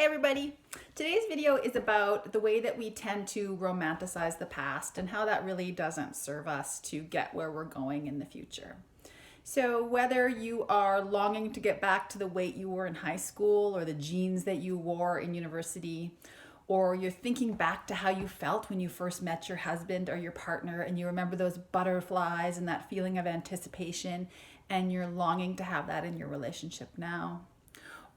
everybody. Today's video is about the way that we tend to romanticize the past and how that really doesn't serve us to get where we're going in the future. So whether you are longing to get back to the weight you wore in high school or the jeans that you wore in university, or you're thinking back to how you felt when you first met your husband or your partner and you remember those butterflies and that feeling of anticipation and you're longing to have that in your relationship now.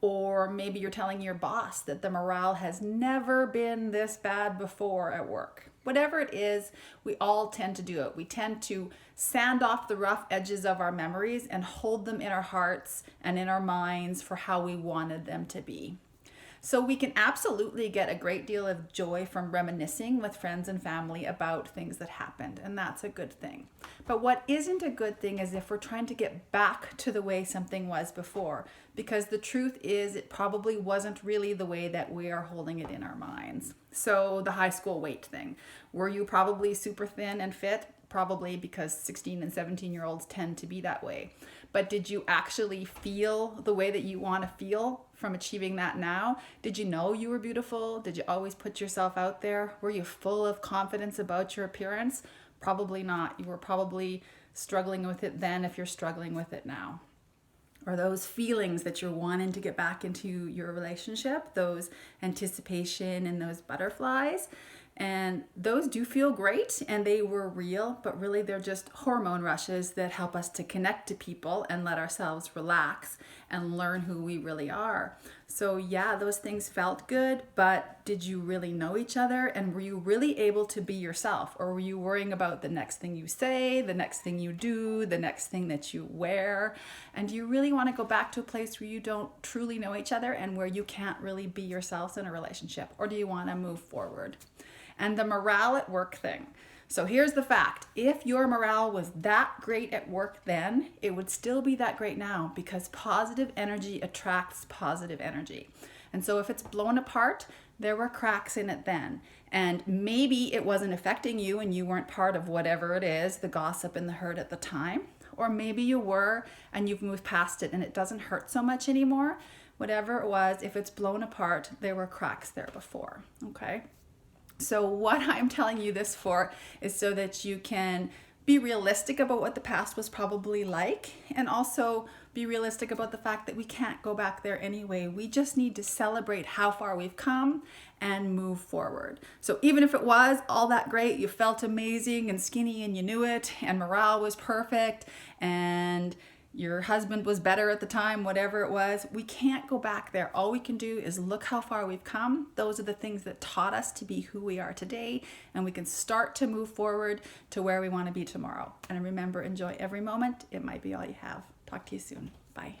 Or maybe you're telling your boss that the morale has never been this bad before at work. Whatever it is, we all tend to do it. We tend to sand off the rough edges of our memories and hold them in our hearts and in our minds for how we wanted them to be. So we can absolutely get a great deal of joy from reminiscing with friends and family about things that happened, and that's a good thing. But what isn't a good thing is if we're trying to get back to the way something was before, because the truth is it probably wasn't really the way that we are holding it in our minds. So the high school weight thing. Were you probably super thin and fit? Probably, because 16 and 17-year-olds tend to be that way. But did you actually feel the way that you want to feel from achieving that now? Did you know you were beautiful? Did you always put yourself out there? Were you full of confidence about your appearance? Probably not. You were probably struggling with it then if you're struggling with it now. Or those feelings that you're wanting to get back into your relationship, those anticipation and those butterflies. And those do feel great and they were real, but really they're just hormone rushes that help us to connect to people and let ourselves relax and learn who we really are. So yeah, those things felt good, but did you really know each other? And were you really able to be yourself? Or were you worrying about the next thing you say, the next thing you do, the next thing that you wear? And do you really want to go back to a place where you don't truly know each other and where you can't really be yourselves in a relationship? Or do you want to move forward? And the morale at work thing. So here's the fact. If your morale was that great at work then, it would still be that great now because positive energy attracts positive energy. And so if it's blown apart, there were cracks in it then. And maybe it wasn't affecting you and you weren't part of whatever it is, the gossip and the hurt at the time. Or maybe you were and you've moved past it and it doesn't hurt so much anymore. Whatever it was, if it's blown apart, there were cracks there before, okay? So what I'm telling you this for is so that you can be realistic about what the past was probably like and also be realistic about the fact that we can't go back there anyway. We just need to celebrate how far we've come and move forward. So even if it was all that great, you felt amazing and skinny and you knew it and morale was perfect and your husband was better at the time, whatever it was, we can't go back there. All we can do is look how far we've come. Those are the things that taught us to be who we are today, and we can start to move forward to where we want to be tomorrow. And remember, enjoy every moment. It might be all you have. Talk to you soon. Bye.